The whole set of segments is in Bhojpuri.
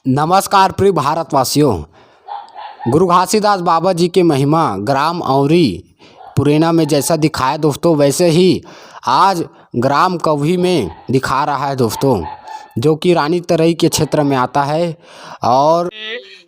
नमस्कार प्रिय भारतवासियों। गुरु घासीदास बाबा जी की महिमा ग्राम औरी पुरैना में जैसा दिखाया दोस्तों, वैसे ही आज ग्राम कवही में दिखा रहा है दोस्तों, जो कि रानी तरई के क्षेत्र में आता है। और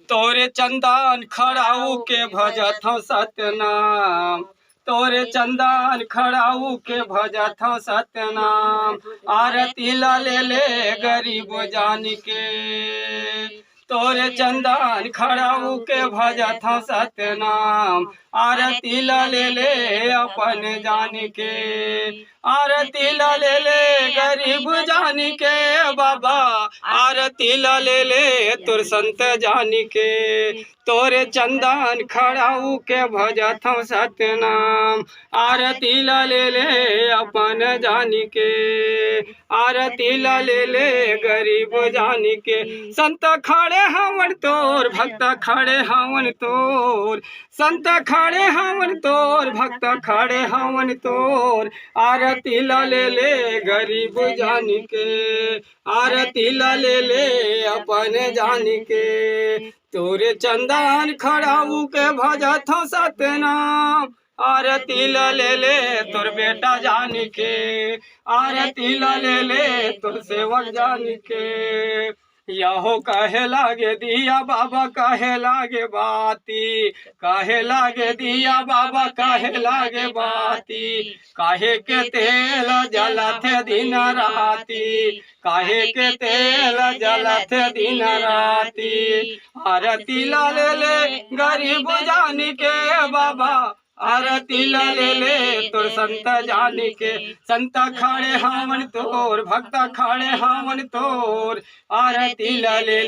तोरे चंदन खड़ाऊ के भजत हूँ सतनाम, तोरे चंदन खड़ाऊ के भजत हूँ सतनाम। आरती ला ले गरीब जान के, तोरे चंदन खड़ाऊ के भजत हूँ सतनाम। आरती ला ले अपन जान के, आरती ला ले गरीब जान के बाबा। आरती ला ले तुर संत जान के, तोरे चंदन खड़ाऊ के भजत हूँ सतनाम। आरती ला ले अपन जान के, आरती ला ले गरीब जान के। संत खड़े हवन तोर, भक्त खड़े हवन तोर, संत खड़े हवन तोर, भक्त खड़े हवन तोर। आरती ला ले गरीब जान के, आरती ला ले अपन जान के। तोरे चंदन खड़ाऊ के भजत हूँ सतनाम। आरती ला ले तोर बेटा जान के, आरती ला ले तोर सेवक जान के। यहो कहे लागे दिया बाबा, कहे लागे बाती, कहे लागे दिया बाबा, कहे लागे बाती। काहे के तेल जलते दिन राती, काहे के तेल जलते दिन राती। आरती ला ले गरीब जान के बाबा, आरती ला ले तोर संत जान के। संत खड़े हवन तोर, भक्त खड़े हवन तोर। आरती ला ले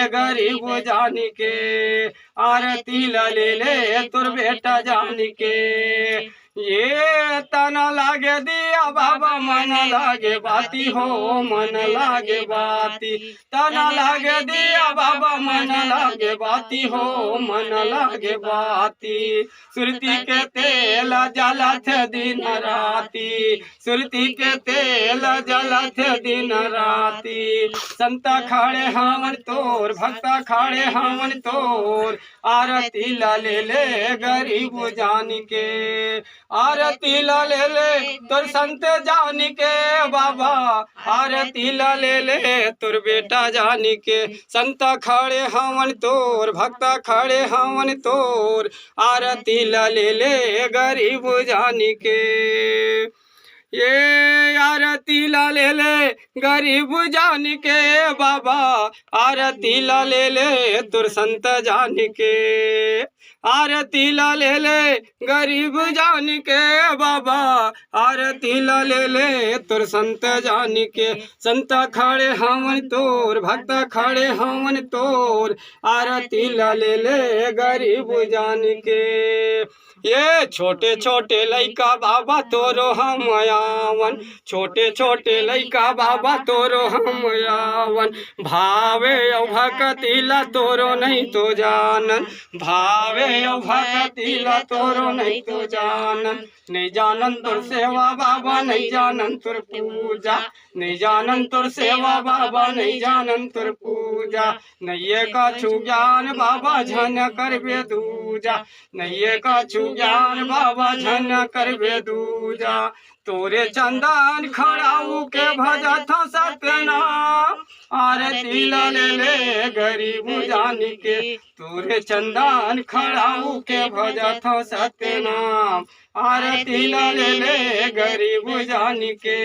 गरीब जान के, आरती ला ले तोर बेटा जान के। ये तना लागे दिया बाबा, मन लागे बाती हो, मन लागे बाती। तना लागे दिया बाबा, मन लागे बाती हो, मन लागे बाती। सुरती के तेल जलत दिन राती, सुरती के तेल जलत दिन राती। संत खड़े हवन तोर, भक्त खड़े हवन तोर। आरती ला ले गरीब जान के, आरती ला ले तोर संत जान के बाबा। आरती ला ले तोर बेटा जान के। संत खड़े हवन तोर, भक्त खड़े हवन तोर। आरती ला ले गरीब जान के। ये आरती ला ले गरीब जान के बाबा, आरती ला ले तुर संत जान के। आरती ला ले गरीब जान के बाबा, आरती ला ले तुर संत जान के। संत खड़े हवन तोर, भक्त खड़े हवन तोर। आरती ला ले गरीब जान के। ये छोटे छोटे लइका बाबा तोरो हम आवन, छोटे छोटे लइका बाबा तोरो हम आवन। भावे औ भक्ति ला तोरो नहीं तो जानन, भावे औ भक्ति ला तोरो नहीं तो जानन। नहीं जानन तोर सेवा बाबा, नहीं जानन तोर पूजा, नहीं जानन तोर सेवा बाबा, नहीं जानन तोर पूजा। नहीं का छु ज्ञान बाबा, झन करबे दूजा, नहीं का छु ज्ञान बाबा, झन करबे दूजा। तोरे चंदन खड़ाऊ के भजत हूँ सतनाम। आरती ला ले गरीब जान के, तोरे चंदन खड़ाऊ के भजत हूँ सतनाम। आरती ला ले गरीब जान के।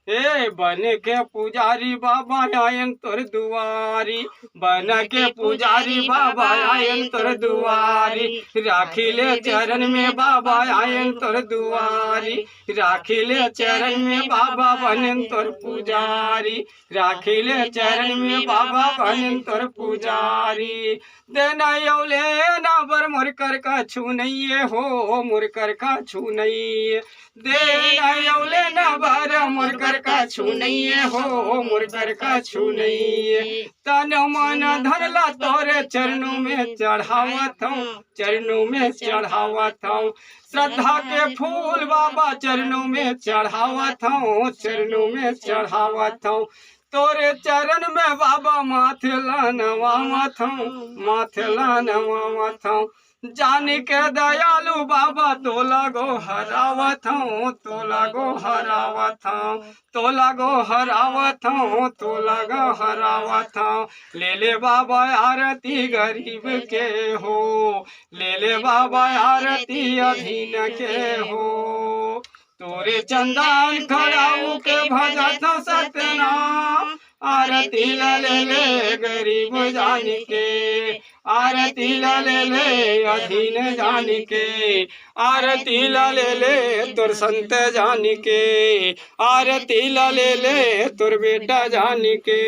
ए बन के पुजारी बाबा आयन तोर दुआरी, बन के पुजारी बाबा आयन तोर दुआरी। राखी ले चरण में बाबा आयन तोर दुआरी, राखी ले चरण में बाबा बनन तोर पुजारी, राखी ले चरण में बाबा बनन तोर पुजारी। देना यौले ना बर मुरकर का छू नहीं हो, मुरकर का छू नहीं। देना यौले ना बर मुरकर का छू नहीं हो, मुरकर का छू नहीं। तन मन धन ला तोरे चरणों में चढ़ावत हूँ, चरणों में चढ़ावत हूँ। श्रद्धा के फूल बाबा चरणों में चढ़ावत हूँ, चरणों में चढ़ावत हूँ। तोरे चरण में बाबा माथे नवावत हूँ, माथे नवावत हूँ। जान के दयालु बाबा तोला गो हरावत हूँ, तोला गो हरावत हूँ, तोला गो हरावत हूँ, तोला गो हरावत हूँ। ले ले बाबा आरती गरीब के हो, ले ले बाबा आरती अधीन के हो। तोरे चंदन खड़ाऊ के भजत सतनाम, आरती ले ले गरीब जान के, आरती ले ले अधीन जान के, आरती ले ले तुर संत जान के, आरती ले ले तुर बेटा जान के।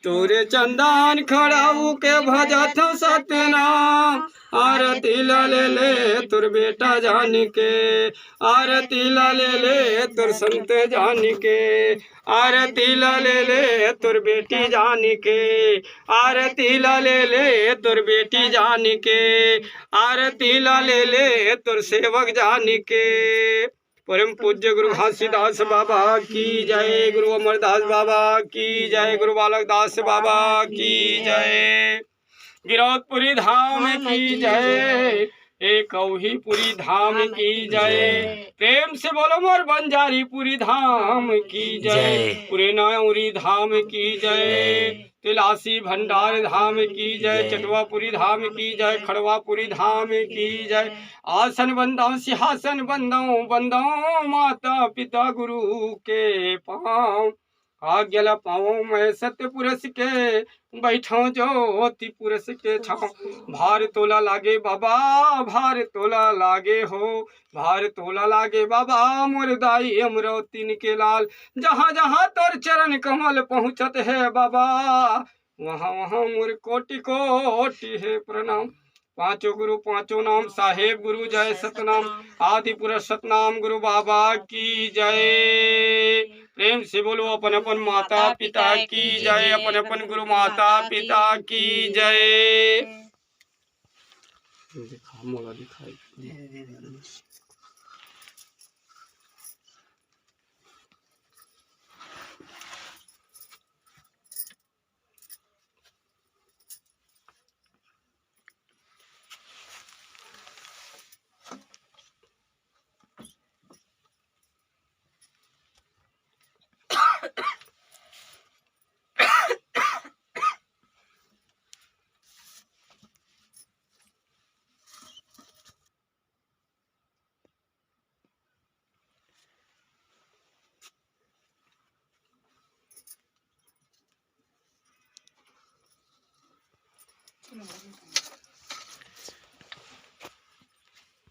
तोरे चंदन खड़ाऊ के भजत सतनाम, आरती ले ले तुर बेटा जान के, आरती ले ले तुर संत जान के, आरती ले ले तुर बेटी जान के, आरती ले ले तुर बेटी जान के, आरती ले ले तुर सेवक जान के। परम पूज्य गुरु घासीदास बाबा की जय, गुरु अमरदास बाबा की जय, गुरु बालक दास बाबा की जय, गिरौदपुरी धाम की जय, एक अवहीपुरी धाम की जय। प्रेम से बोलो मोर बंजारी पुरी धाम की जय, पुरेनाउरी धाम की जय, तिलासी भंडार धाम की जय, चटवापुरी धाम की जय, खड़वापुरी धाम की जय। आसन बंदाओ सिंहासन बंदाओ, बंदाओ माता पिता गुरु के पाँव, आज्ञा पाओ मैं सत्य पुरुष के, बैठो ज्योति पुरुष के छाँव। भार तोला लागे बाबा, भार तोला लागे हो, भार तोला लागे बाबा मोर दाई अमरौतीन के लाल। जहाँ जहाँ तोर चरण कमल पहुँचत है बाबा, वहाँ वहाँ मोर कोटि कोटि है प्रणाम। पांचों गुरु पांचों नाम, साहेब गुरु जय सतनाम, आदि पुरुष सतनाम गुरु बाबा की जय। प्रेम से बोलो अपन अपन माता पिता की जय, अपन अपन गुरु माता पिता की जय। दिखा मोला दिखाई